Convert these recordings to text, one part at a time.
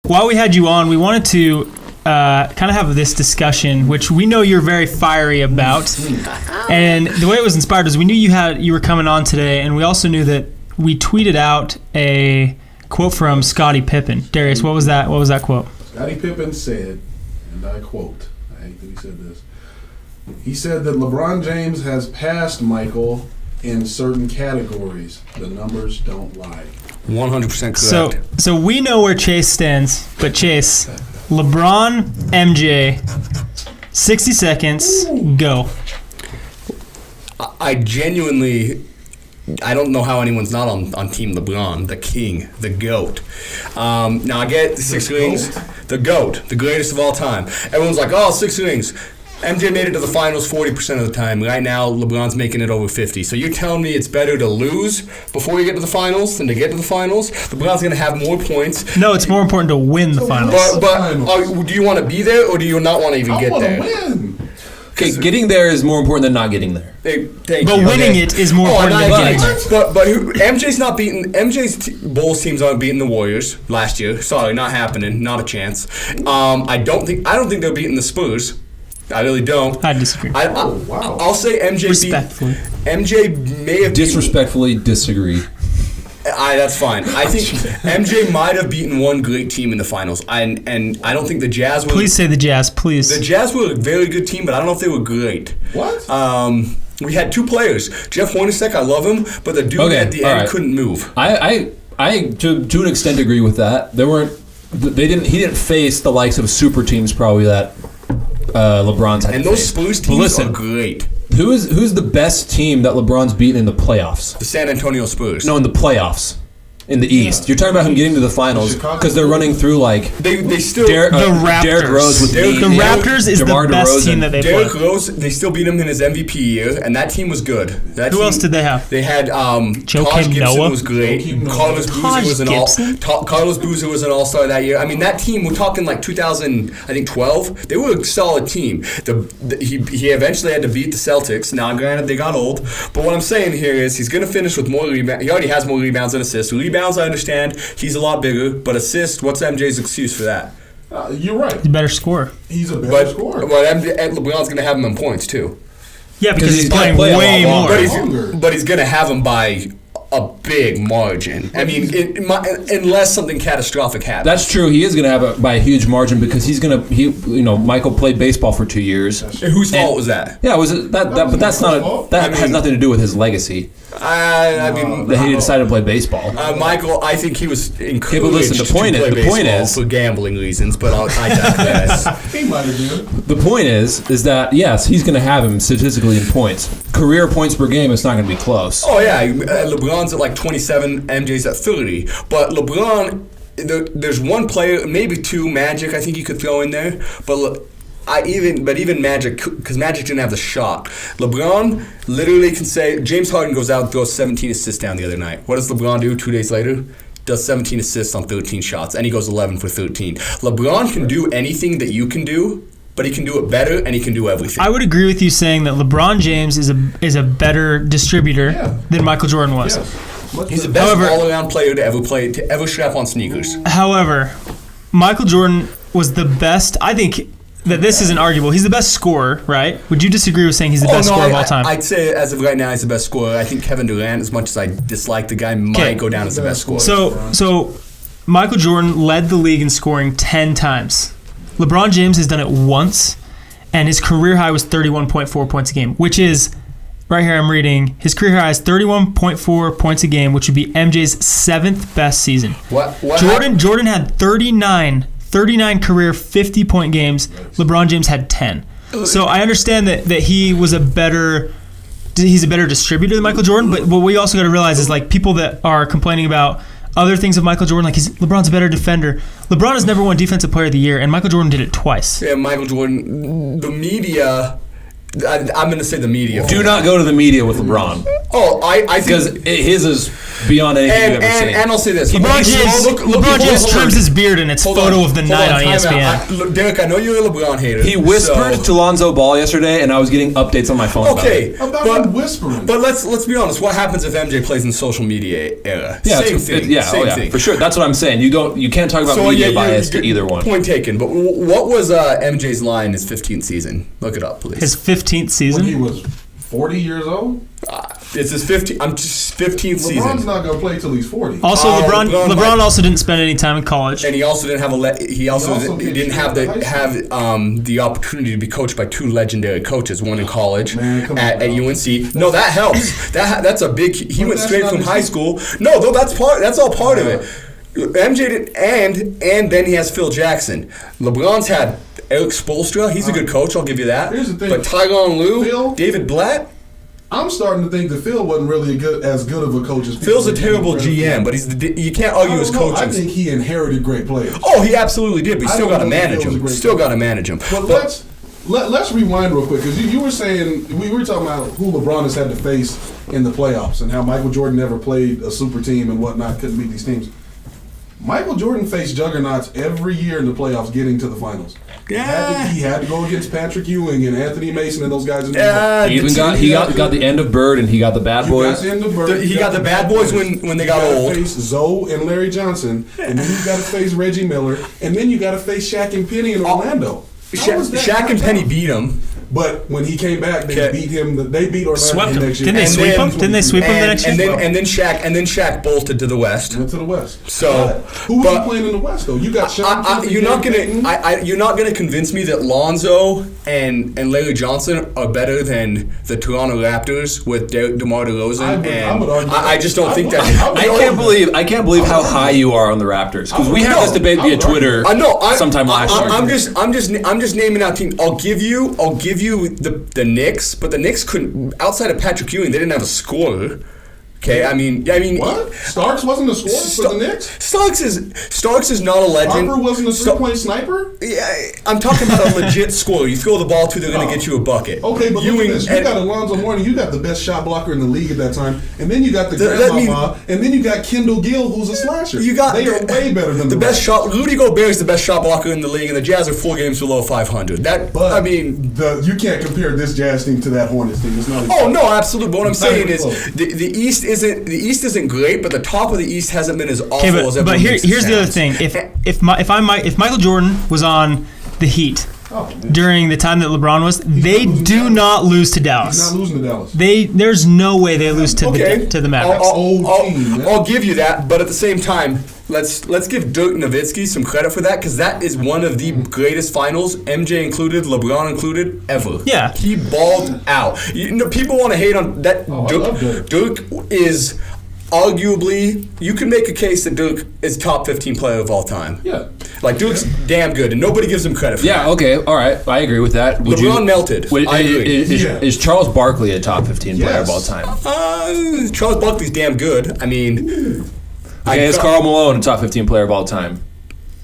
while we had you on, we wanted to kind of have this discussion, which we know you're very fiery about. And the way it was inspired is we knew you were coming on today, and we also knew that we tweeted out a quote from Scottie Pippen. Darius, what was that? What was that quote? Scottie Pippen said, and I quote, I hate that he said this. He said that LeBron James has passed Michael in certain categories. The numbers don't lie. 100% correct. So we know where Chase stands, but Chase, LeBron, MJ, 60 seconds, go. I genuinely, I don't know how anyone's not on Team LeBron, the king, the GOAT. Now I get the 6 rings, the GOAT, the greatest of all time. Everyone's like, oh, 6 rings. MJ made it to the finals 40% of the time. Right now, LeBron's making it over 50. So you're telling me it's better to lose before you get to the finals than to get to the finals? LeBron's going to have more points. No, it's more important to win the finals. But do you want to be there or do you not want to even get there? Win. Okay, getting there is more important than not getting there. Thank but you. winning it is more important than getting there. But MJ's not beating. Bulls teams aren't beating the Warriors last year. Sorry, not happening. Not a chance. I don't think they're beating the Spurs. I really don't. I disagree. I'll say MJ respectfully. MJ may have disrespectfully disagree. That's fine. I think MJ might have beaten one great team in the finals, and I don't think the Jazz were. Please say the Jazz, please. The Jazz were a very good team, but I don't know if they were great. What? We had 2 players. Jeff Hornacek, I love him, but the dude at the end couldn't move. I to an extent agree with that. He didn't face the likes of super teams probably that LeBron's had. And to those face. Spurs teams are great. Who's the best team that LeBron's beaten in the playoffs? The San Antonio Spurs. No, in the playoffs. In the East. You're talking about him getting to the finals because they're running through like they still the Raptors. Derrick Rose with the Raptors is DeMar the best DeRozan. team that they Derrick play. Rose, they still beat him in his MVP year, and that team was good. Who else did they have? They had Taj Gibson Noah was great. Carlos Boozer was an all-star that year. I mean, that team, we're talking like 2012. They were a solid team. He eventually had to beat the Celtics. Now, granted, they got old, but what I'm saying here is he's going to finish with more rebounds. He already has more rebounds than assists. Rebounds, I understand. He's a lot bigger, but assist, what's MJ's excuse for that? You're right. He's a better scorer. He's a better scorer. But LeBron's going to have him in points, too. Yeah, because he's playing way more. But he's going to have him by a big margin. I mean, unless something catastrophic happens. That's true. He is going to have it by a huge margin because Michael played baseball for 2 years. Whose fault was that? Yeah, but that's not has nothing to do with his legacy. I mean, that he decided to play baseball. Michael, I think he was encouraged the point is for gambling reasons, but I digress. He might have been. The point is that yes, he's going to have him statistically in points. Career points per game, it's not going to be close. Oh yeah, LeBron's at like 27, MJ's at 30, but LeBron, there's one player, maybe 2, Magic. I think you could throw in there, but. Even Magic, because Magic didn't have the shot. LeBron literally can say, James Harden goes out and throws 17 assists down the other night. What does LeBron do 2 days later? Does 17 assists on 13 shots, and he goes 11 for 13. LeBron can do anything that you can do, but he can do it better, and he can do everything. I would agree with you saying that LeBron James is a better distributor than Michael Jordan was. Yes. He's the best all-around player to ever strap on sneakers. However, Michael Jordan was the best, I think. That this isn't arguable. He's the best scorer, right? Would you disagree with saying he's the best scorer of all time? I'd say as of right now, he's the best scorer. I think Kevin Durant, as much as I dislike the guy, might go down as the best scorer. So Michael Jordan led the league in scoring 10 times. LeBron James has done it once, and his career high was 31.4 points a game, which is, right here I'm reading, his career high is 31.4 points a game, which would be MJ's 7th best season. Jordan had 39 career 50-point games. LeBron James had 10. So I understand that he was he's a better distributor than Michael Jordan, but what we also got to realize is like people that are complaining about other things of Michael Jordan, like LeBron's a better defender. LeBron has never won Defensive Player of the Year, and Michael Jordan did it twice. Yeah, Michael Jordan, the media, I'm going to say the media. Do not go to the media with LeBron. I Because think his is beyond anything you've ever seen. and I'll say this: LeBron James trims his beard, and it's photo of the night on ESPN. Derek, I know you're a LeBron hater. He whispered to Lonzo Ball yesterday, and I was getting updates on my phone. Okay, about him whispering. But let's be honest. What happens if MJ plays in social media era? Yeah, Same thing. Same thing. For sure. That's what I'm saying. You can't talk about media bias to either one. Point taken. But what was MJ's line his 15th season? Look it up, please. His 15th season. When he was 40 years old. It's his 15th season. LeBron's not gonna play till he's 40. Also, LeBron also didn't spend any time in college, and he also didn't have didn't have the opportunity to be coached by two legendary coaches, one in college at UNC. No, that helps. That's a big. He went straight from high school. No, though that's all part of it. MJ did, and then he has Phil Jackson. LeBron's had Eric Spoelstra. He's a good coach. I'll give you that. Here's the thing. But Tyronn Lue, Phil, David Blatt. I'm starting to think that Phil wasn't really as good of a coach as people. Phil's a terrible GM, but you can't argue his coaching. I think he inherited great players. Oh, he absolutely did, but you still got to manage him. But let's rewind real quick, because you were saying, we were talking about who LeBron has had to face in the playoffs and how Michael Jordan never played a super team and whatnot, couldn't beat these teams. Michael Jordan faced juggernauts every year in the playoffs getting to the finals. Yeah. He had to go against Patrick Ewing and Anthony Mason and those guys in the He got the end of Bird, and he got the Bad Boys. He got the Bad Boys when they got old. You got to face Zoe and Larry Johnson, and then you got to face Reggie Miller, and then you got to face Shaq and Penny in Orlando. Shaq and Penny beat him. But when he came back, they beat him. They beat Orlando the next year. Didn't they sweep him? Didn't they sweep him the next year? And then Shaq bolted to the West. Went to the West. So who was he playing in the West though? You got Sean. You're not gonna convince me that Lonzo and Larry Johnson are better than the Toronto Raptors with DeMar DeRozan. I just don't think that. I can't believe how high you are on the Raptors, because we had this debate via Twitter. Sometime last year. I'm just naming out teams. I'll give you the Knicks, but the Knicks couldn't. Outside of Patrick Ewing, they didn't have a scorer. Okay, I mean, what? Starks wasn't a scorer for the Knicks. Starks is not a legend. Harper wasn't a 3-point sniper. Yeah, I'm talking about a legit scorer. You throw the ball to, they're going to get you a bucket. Okay, but look at this. You got Alonzo Mourning. You got the best shot blocker in the league at that time, and then you got the grandmama, and then you got Kendall Gill, who's a slasher. They are way better than the best shot. Rudy Gobert is the best shot blocker in the league, and the Jazz are 4 games below 500. You can't compare this Jazz team to that Hornets team. It's not. No, absolutely. But what I'm saying is the East isn't great, but the top of the East hasn't been as awful as everyone. But here's the other thing: if Michael Jordan was on the Heat during the time that LeBron was, they do not lose to Dallas. He's not losing to Dallas. There's no way they lose to the Mavericks. I'll give you that, but at the same time, let's give Dirk Nowitzki some credit for that, because that is one of the greatest finals, MJ included, LeBron included, ever. Yeah, he balled out. People want to hate on that. Dirk is arguably, you can make a case that Dirk is top 15 player of all time. Yeah. Like, Dirk's damn good, and nobody gives him credit for that. Yeah, okay, all right. I agree with that. LeBron melted. I agree. Is Charles Barkley a top 15 player of all time? Charles Barkley's damn good. I mean... Okay, is Karl Malone a top 15 player of all time?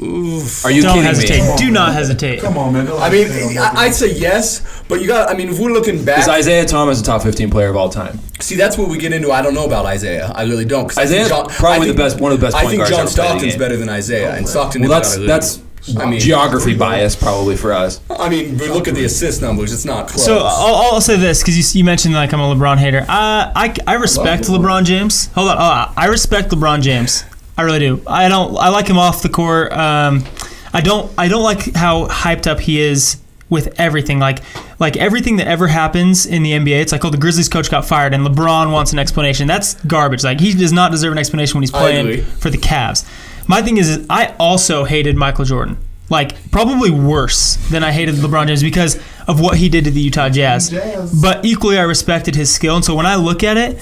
Oof. Are you Don't kidding hesitate. me? Do not hesitate. Come on, man. I'd say yes, but you got. I mean, if we're looking back, is Isaiah Thomas a top 15 player of all time? See, that's where we get into. I don't know about Isaiah. I really don't. Isaiah's probably one of the best point guards. I think John Stockton's better than Isaiah, and Stockton. Well, that's geography bias probably for us. I mean, but look at the assist numbers. It's not close. So I'll say this, because you mentioned like I'm a LeBron hater. I respect LeBron James. Hold on. I respect LeBron James. I really do. I like him off the court. I don't like how hyped up he is with everything. Like everything that ever happens in the NBA, it's like, oh, the Grizzlies coach got fired and LeBron wants an explanation. That's garbage. Like, he does not deserve an explanation when he's playing for the Cavs. My thing is I also hated Michael Jordan. Like, probably worse than I hated LeBron James because of what he did to the Utah Jazz. But equally, I respected his skill. And so when I look at it,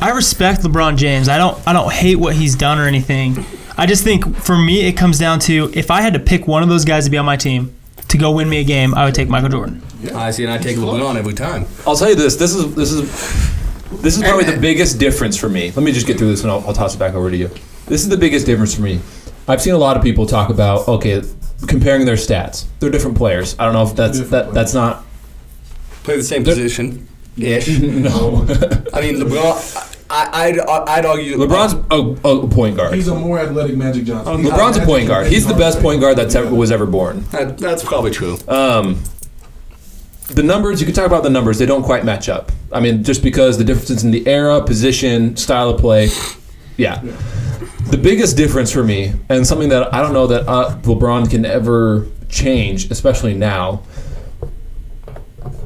I respect LeBron James. I don't hate what he's done or anything. I just think for me it comes down to, if I had to pick one of those guys to be on my team to go win me a game, I would take Michael Jordan. I see, and I take LeBron every time. I'll tell you this. This is probably the biggest difference for me. Let me just get through this and I'll toss it back over to you. This is the biggest difference for me. I've seen a lot of people talk about, comparing their stats. They're different players. I don't know if that's not play the same position. Ish. No. I mean, LeBron. I'd argue LeBron's a point guard. He's a more athletic Magic Johnson. LeBron's a point guard. He's the best point guard that was ever born. That's probably true. The numbers, you can talk about the numbers. They don't quite match up. I mean, just because the differences in the era, position, style of play. Yeah. The biggest difference for me, and something that I don't know that LeBron can ever change, especially now,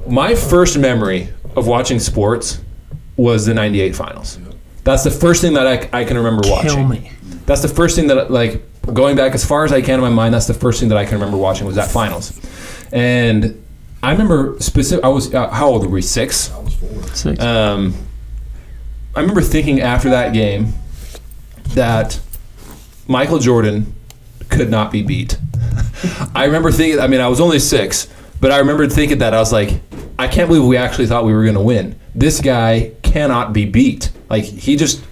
my first memory of watching sports was the 98 finals. That's the first thing that I can remember watching. Kill me. That's the first thing that, like, going back as far as I can in my mind, that's the first thing that I can remember watching was that finals. And I remember I was, how old were we, 6? I was 4. 6. I remember thinking after that game that Michael Jordan could not be beat. I remember thinking, I mean, I was only 6, but I remember thinking that. I was like, I can't believe we actually thought we were going to win. This guy cannot be beat. Like, it just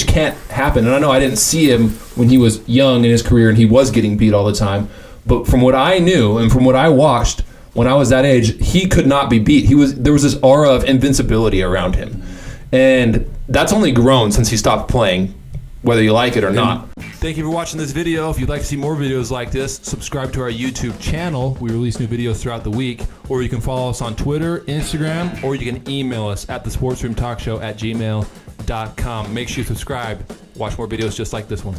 can't happen. And I know I didn't see him when he was young in his career and he was getting beat all the time. But from what I knew and from what I watched when I was that age, he could not be beat. There was this aura of invincibility around him. And that's only grown since he stopped playing, whether you like it or not. Thank you for watching this video. If you'd like to see more videos like this, subscribe to our YouTube channel. We release new videos throughout the week. Or you can follow us on Twitter, Instagram, or you can email us at thesportsroomtalkshow@gmail.com. Make sure you subscribe. Watch more videos just like this one.